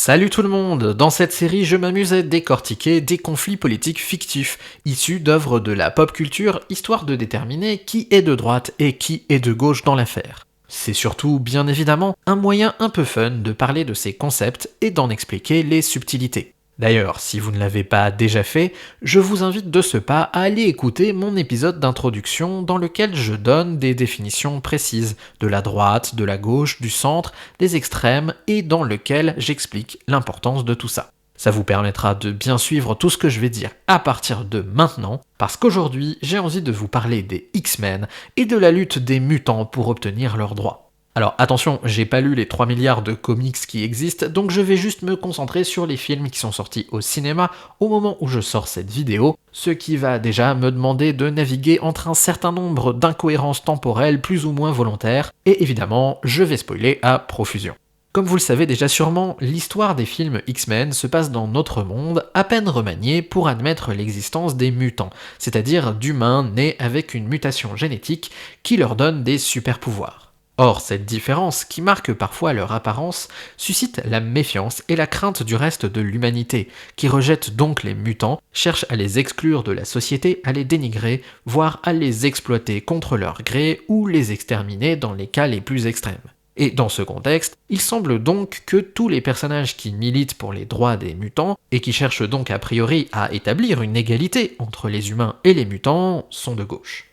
Salut tout le monde! Dans cette série, je m'amuse à décortiquer des conflits politiques fictifs, issus d'œuvres de la pop culture, histoire de déterminer qui est de droite et qui est de gauche dans l'affaire. C'est surtout, bien évidemment, un moyen un peu fun de parler de ces concepts et d'en expliquer les subtilités. D'ailleurs, si vous ne l'avez pas déjà fait, je vous invite de ce pas à aller écouter mon épisode d'introduction dans lequel je donne des définitions précises de la droite, de la gauche, du centre, des extrêmes et dans lequel j'explique l'importance de tout ça. Ça vous permettra de bien suivre tout ce que je vais dire à partir de maintenant, parce qu'aujourd'hui j'ai envie de vous parler des X-Men et de la lutte des mutants pour obtenir leurs droits. Alors attention, j'ai pas lu les 3 milliards de comics qui existent, donc je vais juste me concentrer sur les films qui sont sortis au cinéma au moment où je sors cette vidéo, ce qui va déjà me demander de naviguer entre un certain nombre d'incohérences temporelles plus ou moins volontaires, et évidemment, je vais spoiler à profusion. Comme vous le savez déjà sûrement, l'histoire des films X-Men se passe dans notre monde, à peine remanié pour admettre l'existence des mutants, c'est-à-dire d'humains nés avec une mutation génétique qui leur donne des super-pouvoirs. Or, cette différence, qui marque parfois leur apparence, suscite la méfiance et la crainte du reste de l'humanité, qui rejette donc les mutants, cherche à les exclure de la société, à les dénigrer, voire à les exploiter contre leur gré ou les exterminer dans les cas les plus extrêmes. Et dans ce contexte, il semble donc que tous les personnages qui militent pour les droits des mutants, et qui cherchent donc a priori à établir une égalité entre les humains et les mutants, sont de gauche.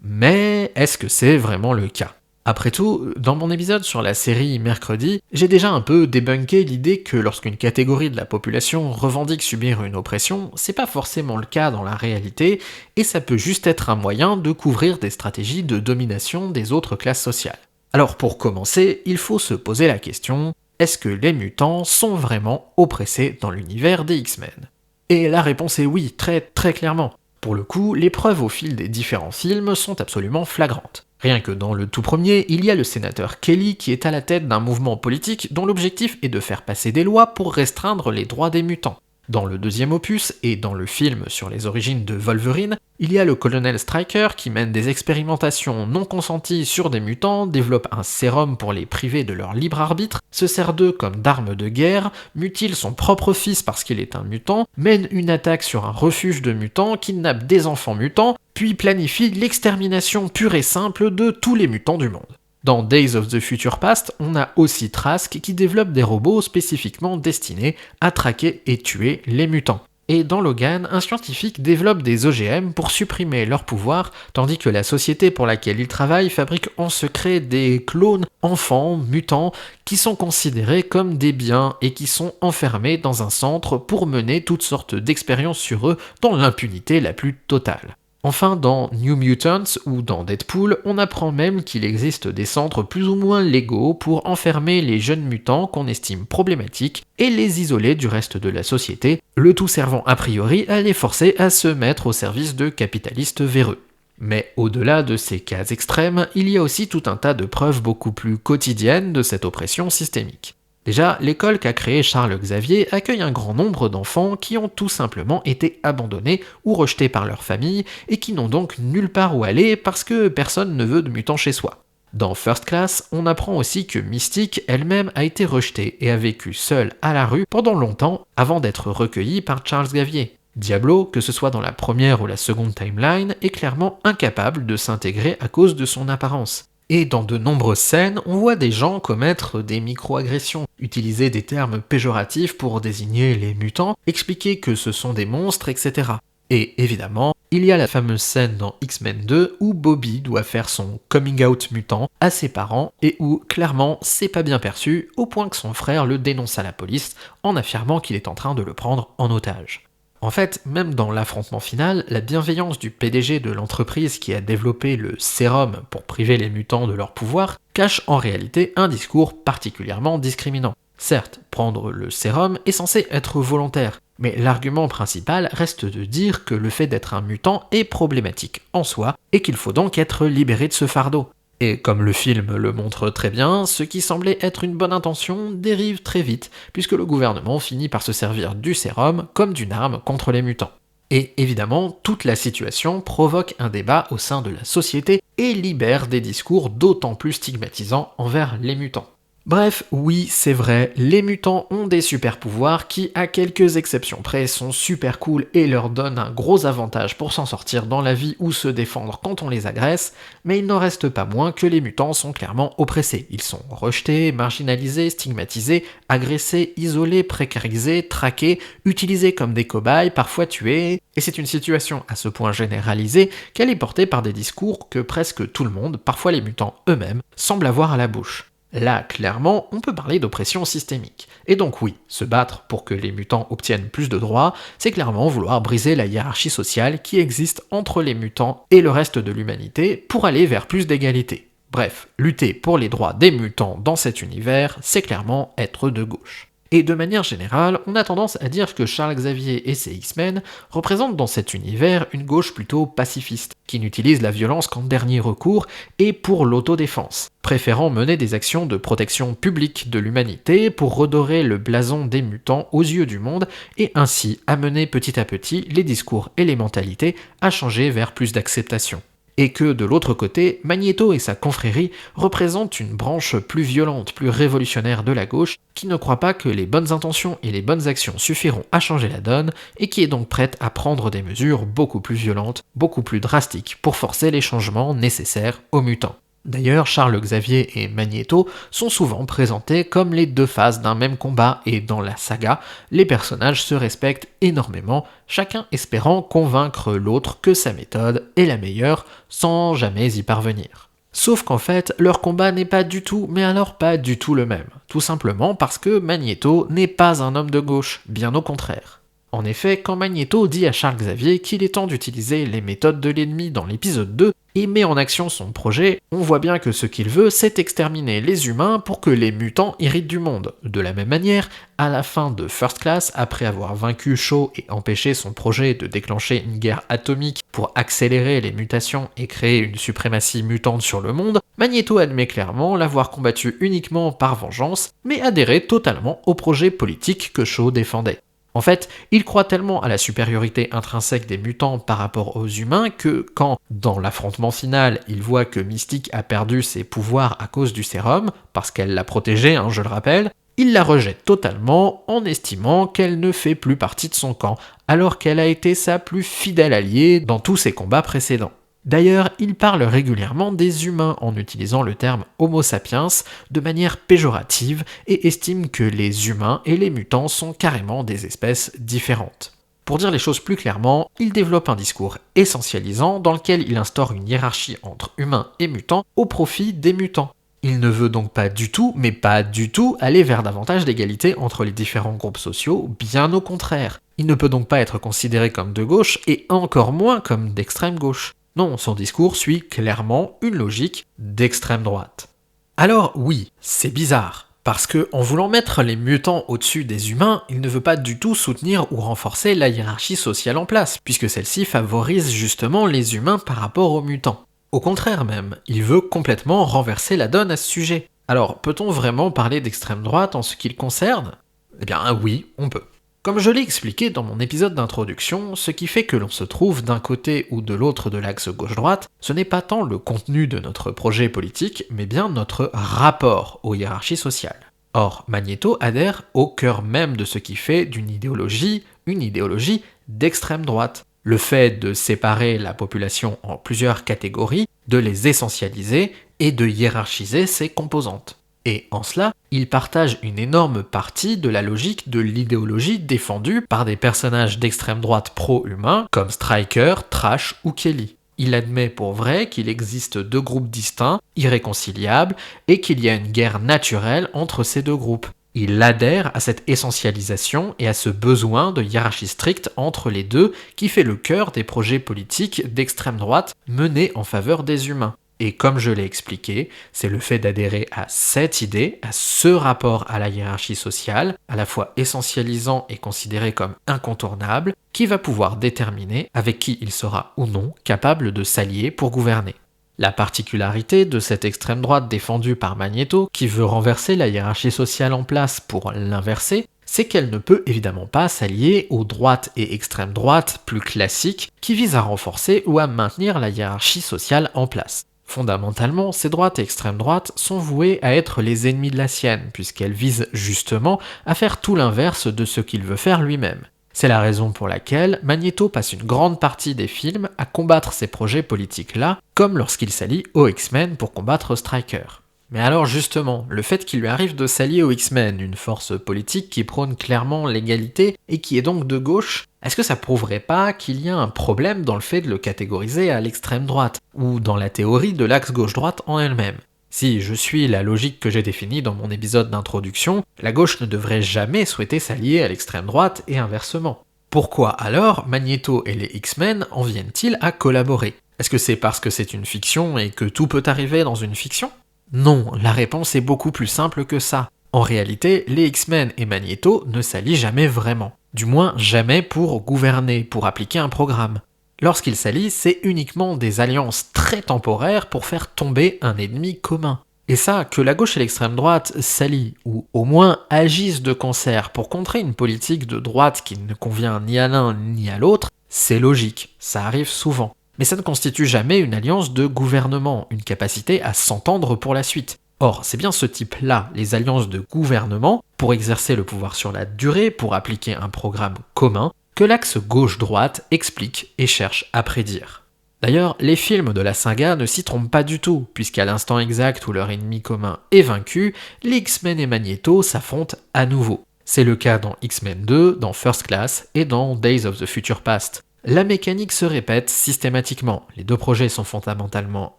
Mais est-ce que c'est vraiment le cas ? Après tout, dans mon épisode sur la série Mercredi, j'ai déjà un peu débunké l'idée que lorsqu'une catégorie de la population revendique subir une oppression, c'est pas forcément le cas dans la réalité, et ça peut juste être un moyen de couvrir des stratégies de domination des autres classes sociales. Alors pour commencer, il faut se poser la question, est-ce que les mutants sont vraiment oppressés dans l'univers des X-Men ? Et la réponse est oui, très très clairement. Pour le coup, les preuves au fil des différents films sont absolument flagrantes. Rien que dans le tout premier, il y a le sénateur Kelly qui est à la tête d'un mouvement politique dont l'objectif est de faire passer des lois pour restreindre les droits des mutants. Dans le deuxième opus, et dans le film sur les origines de Wolverine, il y a le colonel Stryker qui mène des expérimentations non consenties sur des mutants, développe un sérum pour les priver de leur libre arbitre, se sert d'eux comme d'armes de guerre, mutile son propre fils parce qu'il est un mutant, mène une attaque sur un refuge de mutants, kidnappe des enfants mutants, puis planifie l'extermination pure et simple de tous les mutants du monde. Dans Days of the Future Past, on a aussi Trask qui développe des robots spécifiquement destinés à traquer et tuer les mutants. Et dans Logan, un scientifique développe des OGM pour supprimer leur pouvoir, tandis que la société pour laquelle il travaille fabrique en secret des clones enfants, mutants, qui sont considérés comme des biens et qui sont enfermés dans un centre pour mener toutes sortes d'expériences sur eux dans l'impunité la plus totale. Enfin, dans New Mutants ou dans Deadpool, on apprend même qu'il existe des centres plus ou moins légaux pour enfermer les jeunes mutants qu'on estime problématiques et les isoler du reste de la société, le tout servant a priori à les forcer à se mettre au service de capitalistes véreux. Mais au-delà de ces cas extrêmes, il y a aussi tout un tas de preuves beaucoup plus quotidiennes de cette oppression systémique. Déjà, l'école qu'a créée Charles Xavier accueille un grand nombre d'enfants qui ont tout simplement été abandonnés ou rejetés par leur famille et qui n'ont donc nulle part où aller parce que personne ne veut de mutants chez soi. Dans First Class, on apprend aussi que Mystique elle-même a été rejetée et a vécu seule à la rue pendant longtemps avant d'être recueillie par Charles Xavier. Diablo, que ce soit dans la première ou la seconde timeline, est clairement incapable de s'intégrer à cause de son apparence. Et dans de nombreuses scènes, on voit des gens commettre des micro-agressions, utiliser des termes péjoratifs pour désigner les mutants, expliquer que ce sont des monstres, etc. Et évidemment, il y a la fameuse scène dans X-Men 2 où Bobby doit faire son coming out mutant à ses parents et où, clairement, c'est pas bien perçu, au point que son frère le dénonce à la police en affirmant qu'il est en train de le prendre en otage. En fait, même dans l'affrontement final, la bienveillance du PDG de l'entreprise qui a développé le sérum pour priver les mutants de leur pouvoir cache en réalité un discours particulièrement discriminant. Certes, prendre le sérum est censé être volontaire, mais l'argument principal reste de dire que le fait d'être un mutant est problématique en soi et qu'il faut donc être libéré de ce fardeau. Et comme le film le montre très bien, ce qui semblait être une bonne intention dérive très vite, puisque le gouvernement finit par se servir du sérum comme d'une arme contre les mutants. Et évidemment, toute la situation provoque un débat au sein de la société et libère des discours d'autant plus stigmatisants envers les mutants. Bref, oui, c'est vrai, les mutants ont des super pouvoirs qui, à quelques exceptions près, sont super cool et leur donnent un gros avantage pour s'en sortir dans la vie ou se défendre quand on les agresse, mais il n'en reste pas moins que les mutants sont clairement oppressés. Ils sont rejetés, marginalisés, stigmatisés, agressés, isolés, précarisés, traqués, utilisés comme des cobayes, parfois tués, et c'est une situation à ce point généralisée qu'elle est portée par des discours que presque tout le monde, parfois les mutants eux-mêmes, semblent avoir à la bouche. Là, clairement, on peut parler d'oppression systémique. Et donc oui, se battre pour que les mutants obtiennent plus de droits, c'est clairement vouloir briser la hiérarchie sociale qui existe entre les mutants et le reste de l'humanité pour aller vers plus d'égalité. Bref, lutter pour les droits des mutants dans cet univers, c'est clairement être de gauche. Et de manière générale, on a tendance à dire que Charles Xavier et ses X-Men représentent dans cet univers une gauche plutôt pacifiste, qui n'utilise la violence qu'en dernier recours et pour l'autodéfense, préférant mener des actions de protection publique de l'humanité pour redorer le blason des mutants aux yeux du monde et ainsi amener petit à petit les discours et les mentalités à changer vers plus d'acceptation. Et que de l'autre côté, Magneto et sa confrérie représentent une branche plus violente, plus révolutionnaire de la gauche, qui ne croit pas que les bonnes intentions et les bonnes actions suffiront à changer la donne, et qui est donc prête à prendre des mesures beaucoup plus violentes, beaucoup plus drastiques, pour forcer les changements nécessaires aux mutants. D'ailleurs, Charles Xavier et Magneto sont souvent présentés comme les deux faces d'un même combat et dans la saga, les personnages se respectent énormément, chacun espérant convaincre l'autre que sa méthode est la meilleure sans jamais y parvenir. Sauf qu'en fait, leur combat n'est pas du tout, mais alors pas du tout le même. Tout simplement parce que Magneto n'est pas un homme de gauche, bien au contraire. En effet, quand Magneto dit à Charles Xavier qu'il est temps d'utiliser les méthodes de l'ennemi dans l'épisode 2 et met en action son projet, on voit bien que ce qu'il veut, c'est exterminer les humains pour que les mutants héritent du monde. De la même manière, à la fin de First Class, après avoir vaincu Shaw et empêché son projet de déclencher une guerre atomique pour accélérer les mutations et créer une suprématie mutante sur le monde, Magneto admet clairement l'avoir combattu uniquement par vengeance, mais adhérait totalement au projet politique que Shaw défendait. En fait, il croit tellement à la supériorité intrinsèque des mutants par rapport aux humains que quand, dans l'affrontement final, il voit que Mystique a perdu ses pouvoirs à cause du sérum, parce qu'elle l'a protégé, je le rappelle, il la rejette totalement en estimant qu'elle ne fait plus partie de son camp, alors qu'elle a été sa plus fidèle alliée dans tous ses combats précédents. D'ailleurs, il parle régulièrement des humains en utilisant le terme Homo sapiens de manière péjorative et estime que les humains et les mutants sont carrément des espèces différentes. Pour dire les choses plus clairement, il développe un discours essentialisant dans lequel il instaure une hiérarchie entre humains et mutants au profit des mutants. Il ne veut donc pas du tout, mais pas du tout, aller vers davantage d'égalité entre les différents groupes sociaux, bien au contraire. Il ne peut donc pas être considéré comme de gauche et encore moins comme d'extrême gauche. Non, son discours suit clairement une logique d'extrême droite. Alors oui, c'est bizarre, parce que en voulant mettre les mutants au-dessus des humains, il ne veut pas du tout soutenir ou renforcer la hiérarchie sociale en place, puisque celle-ci favorise justement les humains par rapport aux mutants. Au contraire même, il veut complètement renverser la donne à ce sujet. Alors, peut-on vraiment parler d'extrême droite en ce qui le concerne ? Eh bien oui, on peut. Comme je l'ai expliqué dans mon épisode d'introduction, ce qui fait que l'on se trouve d'un côté ou de l'autre de l'axe gauche-droite, ce n'est pas tant le contenu de notre projet politique, mais bien notre rapport aux hiérarchies sociales. Or, Magneto adhère au cœur même de ce qui fait d'une idéologie une idéologie d'extrême droite. Le fait de séparer la population en plusieurs catégories, de les essentialiser et de hiérarchiser ses composantes. Et en cela, il partage une énorme partie de la logique de l'idéologie défendue par des personnages d'extrême droite pro-humains comme Stryker, Trash ou Kelly. Il admet pour vrai qu'il existe deux groupes distincts, irréconciliables, et qu'il y a une guerre naturelle entre ces deux groupes. Il adhère à cette essentialisation et à ce besoin de hiérarchie stricte entre les deux qui fait le cœur des projets politiques d'extrême droite menés en faveur des humains. Et comme je l'ai expliqué, c'est le fait d'adhérer à cette idée, à ce rapport à la hiérarchie sociale, à la fois essentialisant et considéré comme incontournable, qui va pouvoir déterminer avec qui il sera ou non capable de s'allier pour gouverner. La particularité de cette extrême droite défendue par Magneto, qui veut renverser la hiérarchie sociale en place pour l'inverser, c'est qu'elle ne peut évidemment pas s'allier aux droites et extrêmes droites plus classiques qui visent à renforcer ou à maintenir la hiérarchie sociale en place. Fondamentalement, ces droites et extrême droite sont vouées à être les ennemis de la sienne, puisqu'elles visent justement à faire tout l'inverse de ce qu'il veut faire lui-même. C'est la raison pour laquelle Magneto passe une grande partie des films à combattre ces projets politiques-là, comme lorsqu'il s'allie aux X-Men pour combattre Stryker. Mais alors justement, le fait qu'il lui arrive de s'allier aux X-Men, une force politique qui prône clairement l'égalité et qui est donc de gauche, est-ce que ça prouverait pas qu'il y a un problème dans le fait de le catégoriser à l'extrême droite, ou dans la théorie de l'axe gauche-droite en elle-même? Si je suis la logique que j'ai définie dans mon épisode d'introduction, la gauche ne devrait jamais souhaiter s'allier à l'extrême droite et inversement. Pourquoi alors Magneto et les X-Men en viennent-ils à collaborer? Est-ce que c'est parce que c'est une fiction et que tout peut arriver dans une fiction? Non, la réponse est beaucoup plus simple que ça. En réalité, les X-Men et Magneto ne s'allient jamais vraiment. Du moins, jamais pour gouverner, pour appliquer un programme. Lorsqu'ils s'allient, c'est uniquement des alliances très temporaires pour faire tomber un ennemi commun. Et ça, que la gauche et l'extrême droite s'allient, ou au moins agissent de concert pour contrer une politique de droite qui ne convient ni à l'un ni à l'autre, c'est logique, ça arrive souvent. Mais ça ne constitue jamais une alliance de gouvernement, une capacité à s'entendre pour la suite. Or, c'est bien ce type-là, les alliances de gouvernement, pour exercer le pouvoir sur la durée, pour appliquer un programme commun, que l'axe gauche-droite explique et cherche à prédire. D'ailleurs, les films de la saga ne s'y trompent pas du tout, puisqu'à l'instant exact où leur ennemi commun est vaincu, les X-Men et Magneto s'affrontent à nouveau. C'est le cas dans X-Men 2, dans First Class et dans Days of the Future Past. La mécanique se répète systématiquement, les deux projets sont fondamentalement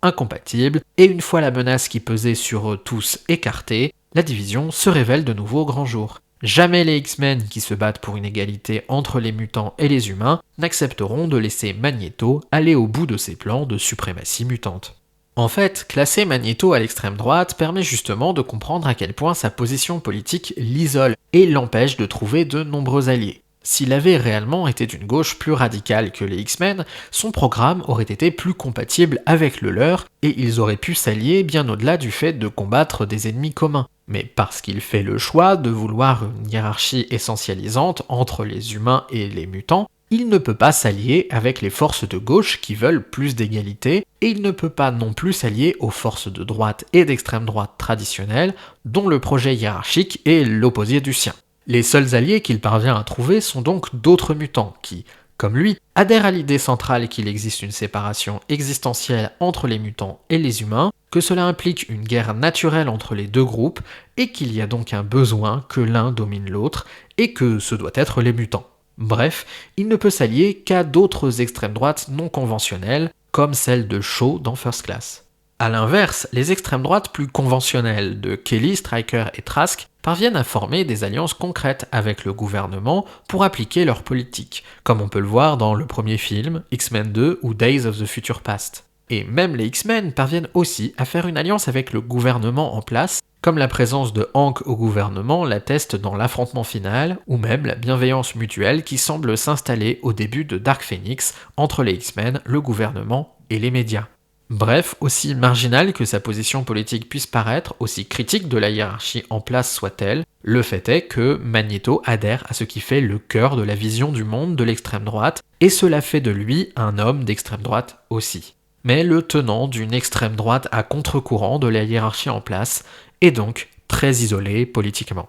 incompatibles, et une fois la menace qui pesait sur eux tous écartée, la division se révèle de nouveau au grand jour. Jamais les X-Men, qui se battent pour une égalité entre les mutants et les humains, n'accepteront de laisser Magneto aller au bout de ses plans de suprématie mutante. En fait, classer Magneto à l'extrême droite permet justement de comprendre à quel point sa position politique l'isole et l'empêche de trouver de nombreux alliés. S'il avait réellement été d'une gauche plus radicale que les X-Men, son programme aurait été plus compatible avec le leur, et ils auraient pu s'allier bien au-delà du fait de combattre des ennemis communs. Mais parce qu'il fait le choix de vouloir une hiérarchie essentialisante entre les humains et les mutants, il ne peut pas s'allier avec les forces de gauche qui veulent plus d'égalité, et il ne peut pas non plus s'allier aux forces de droite et d'extrême droite traditionnelles, dont le projet hiérarchique est l'opposé du sien. Les seuls alliés qu'il parvient à trouver sont donc d'autres mutants qui, comme lui, adhèrent à l'idée centrale qu'il existe une séparation existentielle entre les mutants et les humains, que cela implique une guerre naturelle entre les deux groupes, et qu'il y a donc un besoin que l'un domine l'autre, et que ce doit être les mutants. Bref, il ne peut s'allier qu'à d'autres extrêmes droites non conventionnelles, comme celle de Shaw dans First Class. A l'inverse, les extrêmes droites plus conventionnelles de Kelly, Stryker et Trask parviennent à former des alliances concrètes avec le gouvernement pour appliquer leur politique, comme on peut le voir dans le premier film, X-Men 2 ou Days of the Future Past. Et même les X-Men parviennent aussi à faire une alliance avec le gouvernement en place, comme la présence de Hank au gouvernement l'atteste dans l'affrontement final, ou même la bienveillance mutuelle qui semble s'installer au début de Dark Phoenix entre les X-Men, le gouvernement et les médias. Bref, aussi marginale que sa position politique puisse paraître, aussi critique de la hiérarchie en place soit-elle, le fait est que Magneto adhère à ce qui fait le cœur de la vision du monde de l'extrême droite, et cela fait de lui un homme d'extrême droite aussi. Mais le tenant d'une extrême droite à contre-courant de la hiérarchie en place, et donc très isolé politiquement.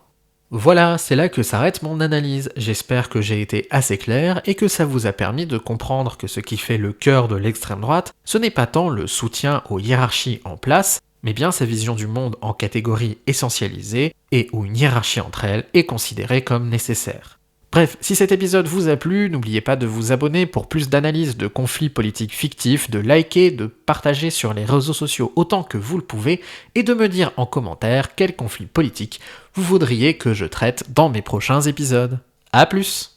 Voilà, c'est là que s'arrête mon analyse. J'espère que j'ai été assez clair et que ça vous a permis de comprendre que ce qui fait le cœur de l'extrême droite, ce n'est pas tant le soutien aux hiérarchies en place, mais bien sa vision du monde en catégories essentialisées et où une hiérarchie entre elles est considérée comme nécessaire. Bref, si cet épisode vous a plu, n'oubliez pas de vous abonner pour plus d'analyses de conflits politiques fictifs, de liker, de partager sur les réseaux sociaux autant que vous le pouvez, et de me dire en commentaire quel conflit politique vous voudriez que je traite dans mes prochains épisodes. A plus!